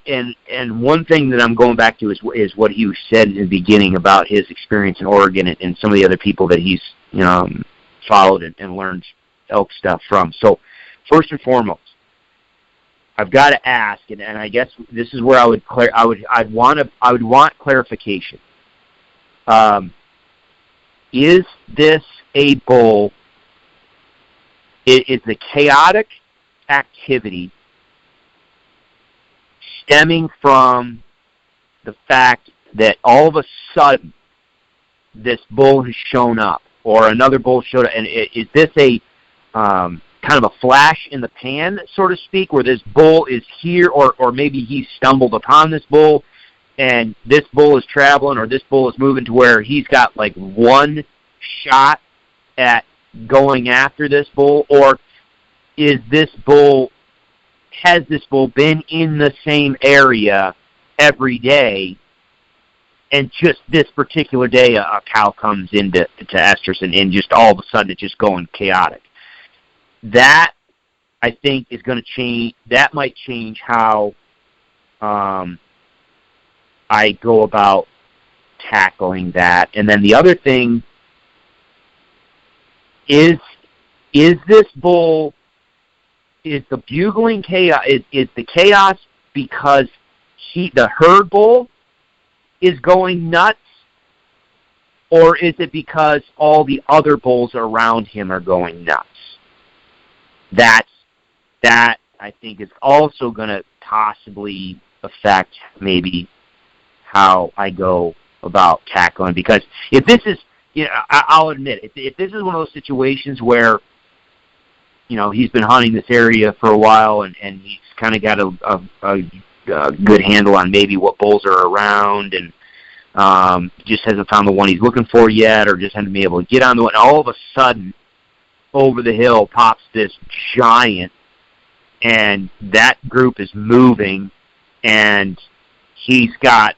one thing that I'm going back to is what he said in the beginning about his experience in Oregon and some of the other people that he's followed and learned elk stuff from. So first and foremost, I've got to ask, and I guess this is where I'd want clarification. Is this a bull? Is the chaotic activity stemming from the fact that all of a sudden this bull has shown up, or another bull showed up, and is this a kind of a flash in the pan, so to speak, where this bull is here, or maybe he stumbled upon this bull, and this bull is traveling, or this bull is moving to where he's got like one shot at going after this bull, or has this bull been in the same area every day, and just this particular day a cow comes into estrus, and just all of a sudden it's just going chaotic? That, I think, is going to change. That might change how I go about tackling that. And then the other thing is this bull, is the bugling chaos, is the chaos because the herd bull is going nuts, or is it because all the other bulls around him are going nuts? That I think is also going to possibly affect maybe how I go about tackling. Because if this is, I'll admit, if this is one of those situations where, he's been hunting this area for a while and he's kind of got a good handle on maybe what bulls are around, and just hasn't found the one he's looking for yet, or just hasn't been able to get on the one, all of a sudden, over the hill pops this giant, and that group is moving, and he's got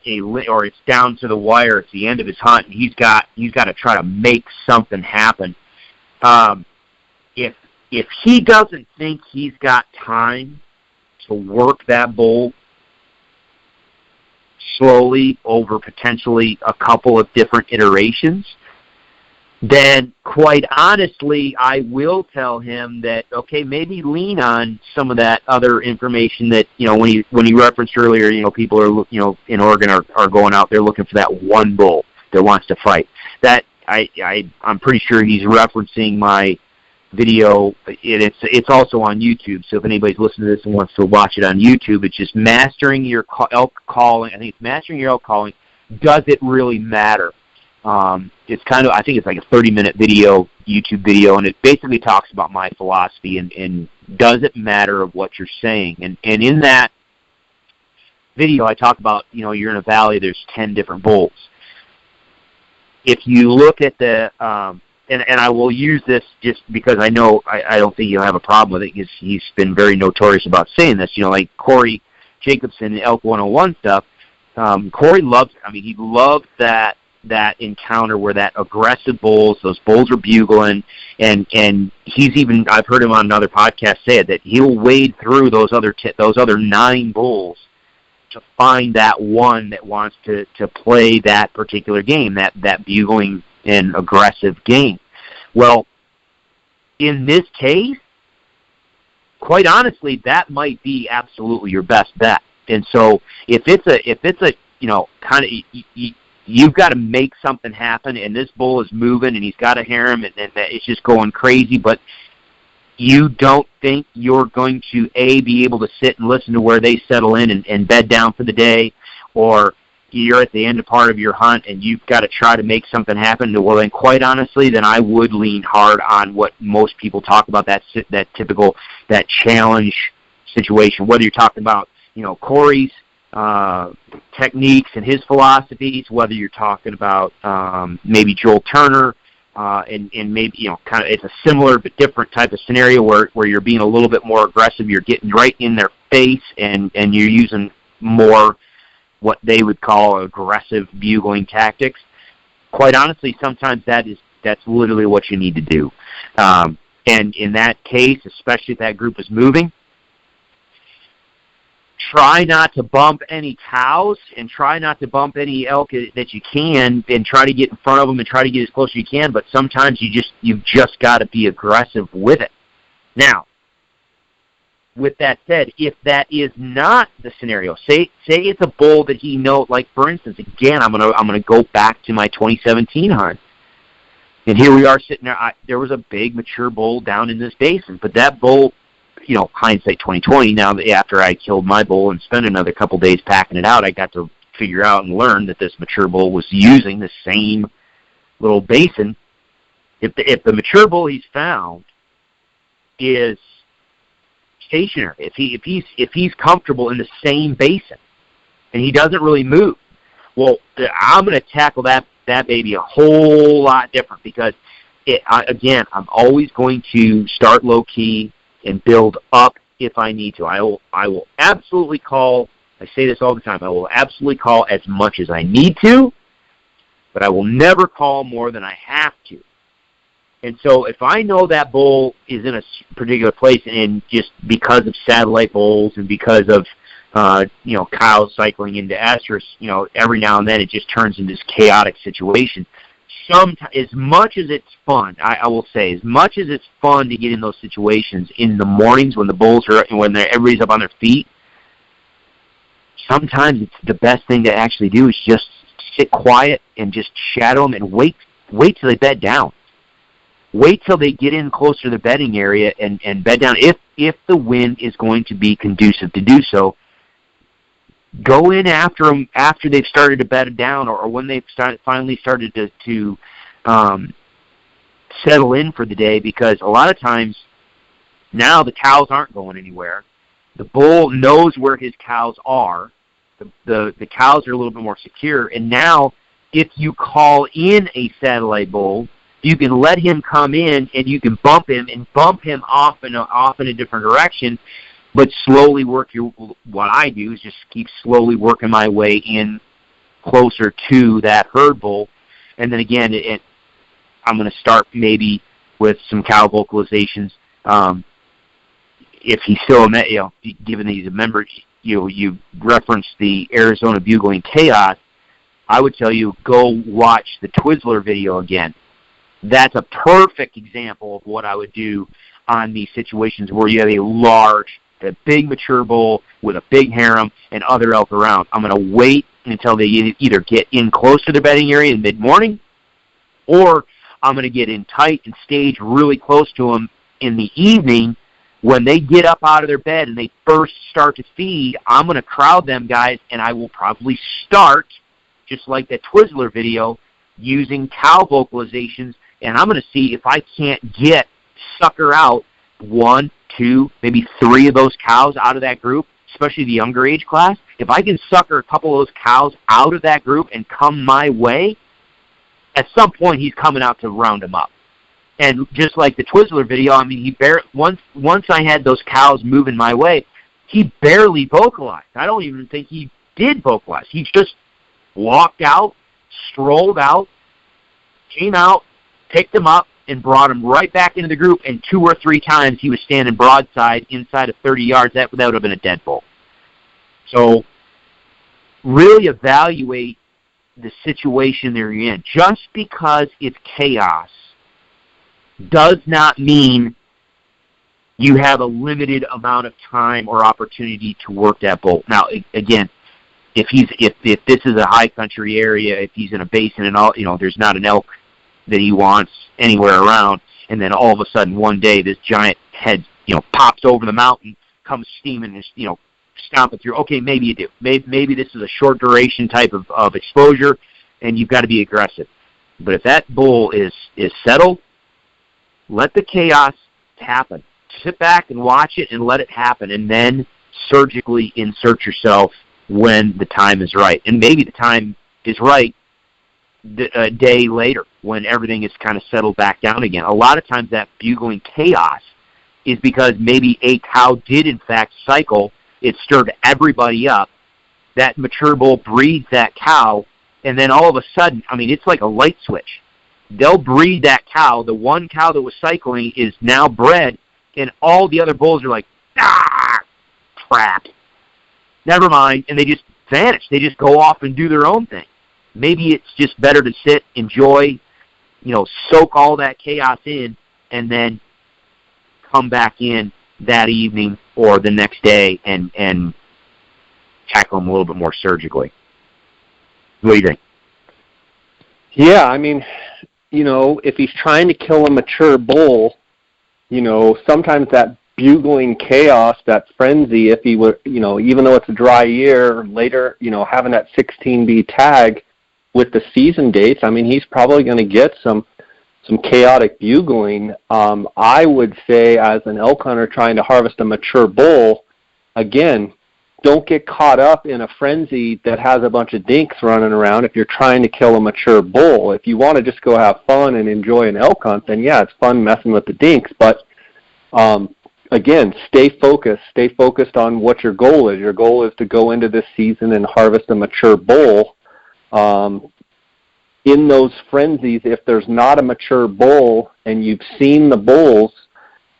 or it's down to the wire at the end of his hunt, and he's got to try to make something happen. If he doesn't think he's got time to work that bull slowly over potentially a couple of different iterations, then quite honestly, I will tell him that, okay, maybe lean on some of that other information that, when you referenced earlier, people are, in Oregon are going out there looking for that one bull that wants to fight. That I'm pretty sure he's referencing my video. It's also on YouTube, so if anybody's listening to this and wants to watch it on YouTube, it's just mastering your elk calling. I think it's mastering your elk calling. Does it really matter? It's kind of, I think it's like a 30-minute video, YouTube video, and it basically talks about my philosophy and does it matter of what you're saying. And in that video, I talk about, you're in a valley, there's 10 different bulls. If you look at the, and I will use this just because I know I don't think you'll have a problem with it, because he's been very notorious about saying this, like Corey Jacobson, Elk 101 stuff. Corey loves, he loved that encounter where that aggressive bulls, those bulls are bugling, and he's even, I've heard him on another podcast say it, that he'll wade through those other 9 bulls to find that one that wants to play that particular game, that bugling and aggressive game. Well, in this case, quite honestly, that might be absolutely your best bet. And so if it's a kind of, you've got to make something happen, and this bull is moving, and he's got a harem, and it's just going crazy, but you don't think you're going to, be able to sit and listen to where they settle in and bed down for the day, or you're at the end of part of your hunt, and you've got to try to make something happen. Well, then quite honestly, then I would lean hard on what most people talk about, that typical, that challenge situation, whether you're talking about, Corey's techniques and his philosophies, whether you're talking about maybe Joel Turner, and maybe, kind of, it's a similar but different type of scenario where you're being a little bit more aggressive, you're getting right in their face, and you're using more what they would call aggressive bugling tactics. Quite honestly, sometimes that's literally what you need to do. And in that case, especially if that group is moving, try not to bump any cows and try not to bump any elk that you can, and try to get in front of them and try to get as close as you can, but sometimes you've just got to be aggressive with it. Now, with that said, if that is not the scenario, say it's a bull that he knows, like for instance, again, I'm gonna go back to my 2017 hunt, and here we are sitting there. There was a big mature bull down in this basin, but that bull, hindsight 2020. Now that after I killed my bull and spent another couple days packing it out, I got to figure out and learn that this mature bull was using the same little basin. If the mature bull he's found is stationary, if he's comfortable in the same basin and he doesn't really move, well, I'm going to tackle that baby a whole lot different, because again, I'm always going to start low key and build up if I need to. I will absolutely call. I say this all the time. I will absolutely call as much as I need to, but I will never call more than I have to. And so if I know that bull is in a particular place, and just because of satellite bulls and because of cows cycling into estrus, every now and then it just turns into this chaotic situation, as much as it's fun, I will say, as much as it's fun to get in those situations in the mornings when the bulls are, when everybody's up on their feet, sometimes it's the best thing to actually do is just sit quiet and just shadow them and wait till they bed down. Wait till they get in closer to the bedding area and bed down. If the wind is going to be conducive to do so, go in after them after they've started to bed down, or when they've finally started to settle in for the day, because a lot of times now the cows aren't going anywhere. The bull knows where his cows are. The cows are a little bit more secure, and now if you call in a satellite bull, you can let him come in and you can bump him off in a different direction, but slowly work what I do is just keep slowly working my way in closer to that herd bull. And then again, I'm going to start maybe with some cow vocalizations. If he's still, given that he's a member, you referenced the Arizona Bugling Chaos, I would tell you, go watch the Twizzler video again. That's a perfect example of what I would do on these situations where you have a big mature bull with a big harem and other elk around. I'm going to wait until they either get in close to their bedding area in mid-morning, or I'm going to get in tight and stage really close to them in the evening. When they get up out of their bed and they first start to feed, I'm going to crowd them guys, and I will probably start, just like that Twizzler video, using cow vocalizations, and I'm going to see if I can't sucker out 1, 2, maybe 3 of those cows out of that group, especially the younger age class. If I can sucker a couple of those cows out of that group and come my way, at some point he's coming out to round them up. And just like the Twizzler video, I mean, once I had those cows moving my way, he barely vocalized. I don't even think he did vocalize. He just walked out, strolled out, came out, picked them up, and brought them right back into the group, and 2 or 3 times he was standing broadside inside of 30 yards. That would have been a dead bull. So really evaluate the situation they're in. Just because it's chaos does not mean you have a limited amount of time or opportunity to work that bull. Now, again, if this is a high country area, if he's in a basin and all, there's not an elk that he wants anywhere around, and then all of a sudden one day this giant head, pops over the mountain, comes steaming, and stomping through. Okay, maybe you do. Maybe this is a short duration type of exposure, and you've got to be aggressive. But if that bull is settled, let the chaos happen. Sit back and watch it and let it happen, and then surgically insert yourself when the time is right. And maybe the time is right a day later when everything is kind of settled back down again. A lot of times that bugling chaos is because maybe a cow did in fact cycle. It stirred everybody up. That mature bull breeds that cow, and then all of a sudden, I mean, it's like a light switch. They'll breed that cow. The one cow that was cycling is now bred, and all the other bulls are like, crap. Never mind, and they just vanish. They just go off and do their own thing. Maybe it's just better to sit, enjoy, soak all that chaos in, and then come back in that evening or the next day and tackle them a little bit more surgically. What do you think? Yeah, I mean, if he's trying to kill a mature bull, sometimes that bugling chaos, that frenzy, if he would, even though it's a dry year, later, having that 16B tag with the season dates, I mean, he's probably going to get some chaotic bugling. I would say as an elk hunter trying to harvest a mature bull, again, don't get caught up in a frenzy that has a bunch of dinks running around if you're trying to kill a mature bull. If you want to just go have fun and enjoy an elk hunt, then yeah, it's fun messing with the dinks. But again, stay focused. Stay focused on what your goal is. Your goal is to go into this season and harvest a mature bull. In those frenzies, if there's not a mature bull and you've seen the bulls,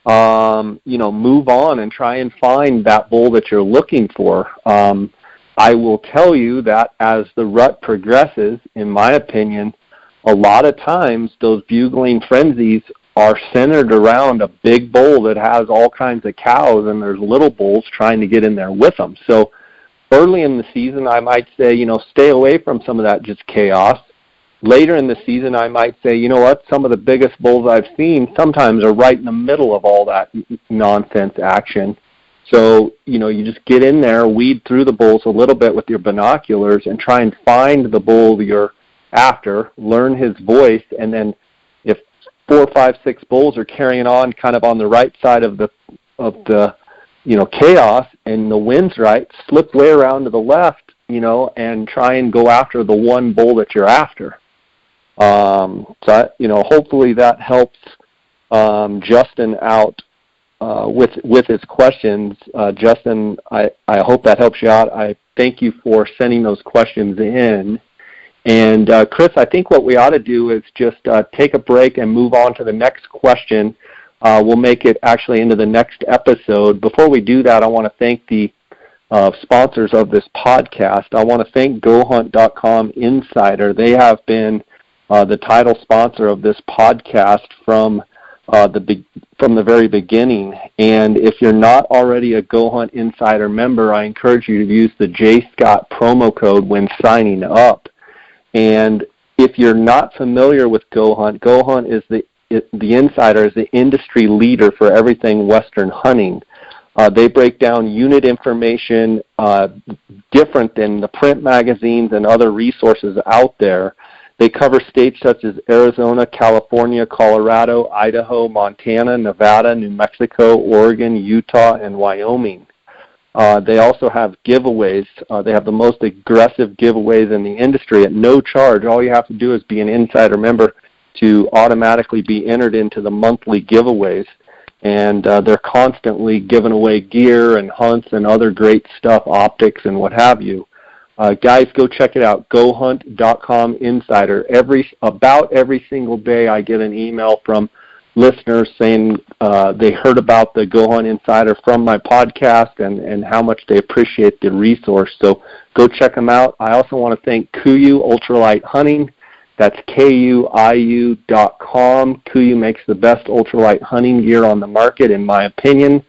move on and try and find that bull that you're looking for. I will tell you that as the rut progresses, in my opinion, a lot of times those bugling frenzies are centered around a big bull that has all kinds of cows, and there's little bulls trying to get in there with them. So early in the season, I might say, stay away from some of that just chaos. Later in the season, I might say, you know what, some of the biggest bulls I've seen sometimes are right in the middle of all that nonsense action. So, you just get in there, weed through the bulls a little bit with your binoculars and try and find the bull you're after, learn his voice, and then if 4, 5, 6 bulls are carrying on kind of on the right side of the chaos and the wind's right, slip way around to the left, and try and go after the one bull that you're after. Hopefully that helps Justin out with his questions. Justin, I hope that helps you out. I thank you for sending those questions in. And Chris, I think what we ought to do is just take a break and move on to the next question. We'll make it actually into the next episode. Before we do that, I want to thank the sponsors of this podcast. I want to thank GoHunt.com Insider. They have been the title sponsor of this podcast from the very beginning. And if you're not already a GoHunt Insider member, I encourage you to use the J. Scott promo code when signing up. And if you're not familiar with GoHunt is the Insider is the industry leader for everything Western hunting. They break down unit information different than the print magazines and other resources out there. They cover states such as Arizona, California, Colorado, Idaho, Montana, Nevada, New Mexico, Oregon, Utah, and Wyoming. They also have giveaways. They have the most aggressive giveaways in the industry at no charge. All you have to do is be an Insider member to automatically be entered into the monthly giveaways. And they're constantly giving away gear and hunts and other great stuff, optics and what have you. Guys, go check it out, GoHunt.com Insider. About every single day I get an email from listeners saying they heard about the GoHunt Insider from my podcast and how much they appreciate the resource. So go check them out. I also want to thank KUIU Ultralight Hunting. That's KUIU.com. KUIU makes the best ultralight hunting gear on the market, in my opinion.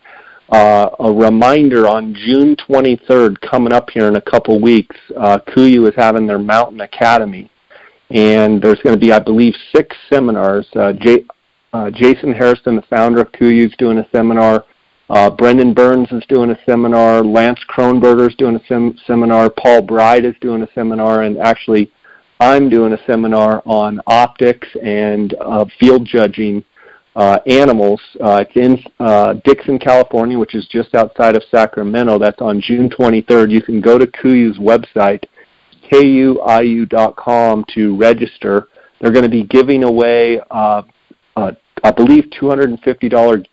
A reminder, on June 23rd, coming up here in a couple weeks, KUIU is having their Mountain Academy. And there's going to be, I believe, 6 seminars. Jason Harrison, the founder of KUIU, is doing a seminar. Brendan Burns is doing a seminar. Lance Kronberger is doing a seminar. Paul Bride is doing a seminar. And actually, I'm doing a seminar on optics and field judging animals. It's in Dixon, California, which is just outside of Sacramento. That's on June 23rd. You can go to KUIU's website, KUIU.com, to register. They're going to be giving away, I believe, $250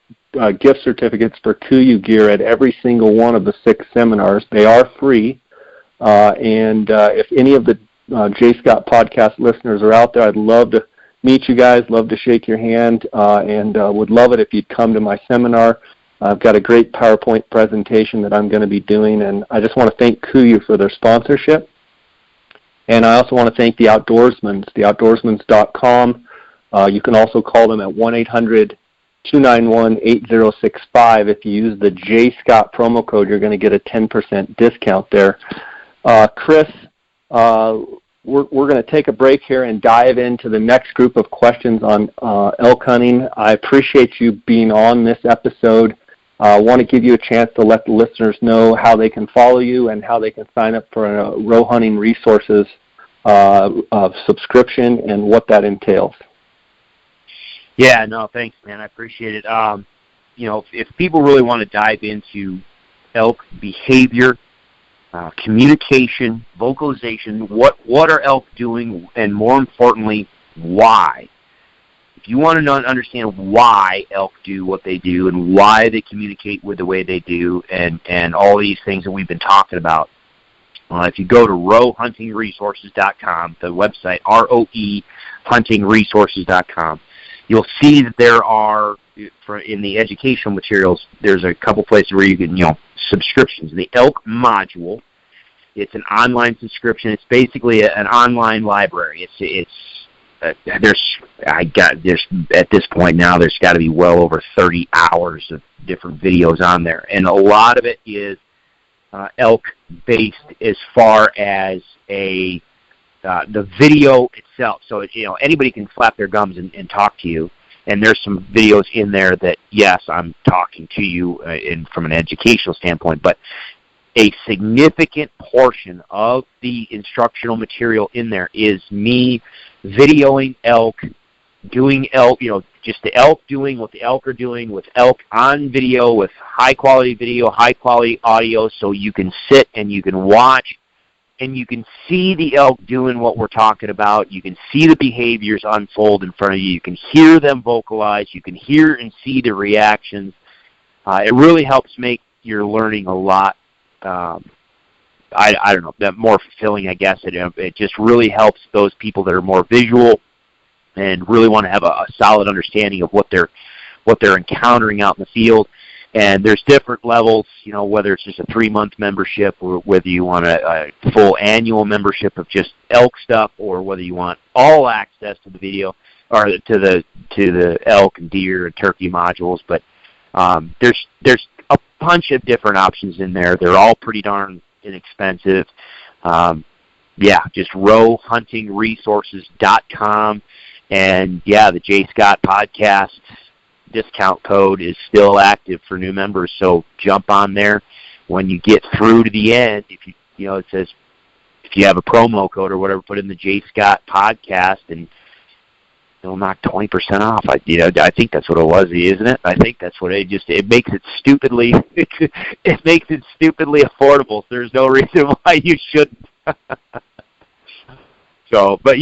gift certificates for KUIU gear at every single one of the 6 seminars. They are free. And if any of the J. Scott podcast listeners are out there, I'd love to meet you guys, love to shake your hand, and would love it if you'd come to my seminar. I've got a great PowerPoint presentation that I'm going to be doing, and I just want to thank KUIU for their sponsorship. And I also want to thank the Outdoorsmans, theoutdoorsmans.com. You can also call them at 1-800-291-8065. If you use the J. Scott promo code, you're going to get a 10% discount there. Chris, we're going to take a break here and dive into the next group of questions on elk hunting. I appreciate you being on this episode. I want to give you a chance to let the listeners know how they can follow you and how they can sign up for a Roe Hunting Resources subscription and what that entails. Yeah, no, thanks, man. I appreciate it. If people really want to dive into elk behavior, communication, vocalization, what are elk doing, and more importantly, why? If you want to understand why elk do what they do and why they communicate with the way they do and all these things that we've been talking about, if you go to roehuntingresources.com, the website, roehuntingresources.com, you'll see that there are, in the educational materials, there's a couple places where you can, subscriptions. The Elk module, it's an online subscription. It's basically an online library. It's there's at this point now, there's got to be well over 30 hours of different videos on there, and a lot of it is elk based as far as the video itself. So anybody can flap their gums and talk to you, and there's some videos in there that, yes, I'm talking to you from an educational standpoint, but a significant portion of the instructional material in there is me videoing elk, doing elk, just the elk doing what the elk are doing, with elk on video, with high-quality video, high-quality audio, so you can sit and you can watch and you can see the elk doing what we're talking about. You can see the behaviors unfold in front of you. You can hear them vocalize. You can hear and see the reactions. It really helps make your learning a lot, I don't know, that more fulfilling, I guess. It just really helps those people that are more visual and really want to have a solid understanding of what they're encountering out in the field. And there's different levels, whether it's just a 3-month membership, or whether you want a full annual membership of just elk stuff, or whether you want all access to the video or to the elk and deer and turkey modules. But there's a bunch of different options in there. They're all pretty darn inexpensive. Just roehuntingresources.com. And the J. Scott podcast discount code is still active for new members, so jump on there. When you get through to the end, if it says if you have a promo code or whatever, put in the J. Scott podcast, and it'll knock 20% off. I think that's what it was, isn't it? I think that's what it makes it stupidly affordable. So there's no reason why you shouldn't. So, but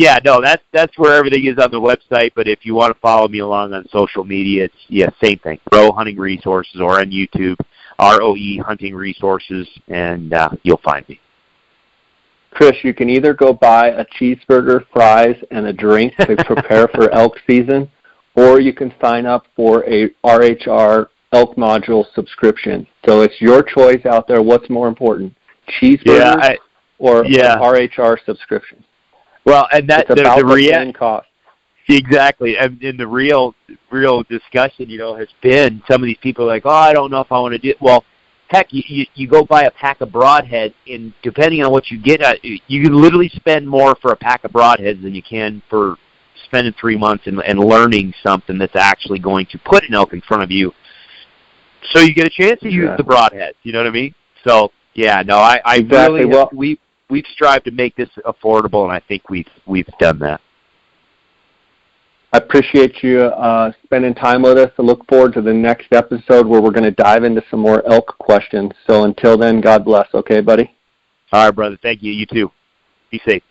that's where everything is on the website. But if you want to follow me along on social media, it's same thing. Roe Hunting Resources, or on YouTube, ROE Hunting Resources, and you'll find me. Chris, you can either go buy a cheeseburger, fries, and a drink to prepare for elk season, or you can sign up for a RHR elk module subscription. So it's your choice out there. What's more important, cheeseburgers or an RHR subscription? Well, and that's the same cost. Exactly, and the real discussion, has been some of these people are like, I don't know if I want to do it. Well, heck, you go buy a pack of broadheads, and depending on what you get, you can literally spend more for a pack of broadheads than you can for spending 3 months and learning something that's actually going to put an elk in front of you. So you get a chance to use the broadheads. You know what I mean? So I exactly. Really we've strived to make this affordable, and I think we've done that. I appreciate you spending time with us. I look forward to the next episode where we're going to dive into some more elk questions. So until then, God bless. Okay, buddy? All right, brother. Thank you. You too. Be safe.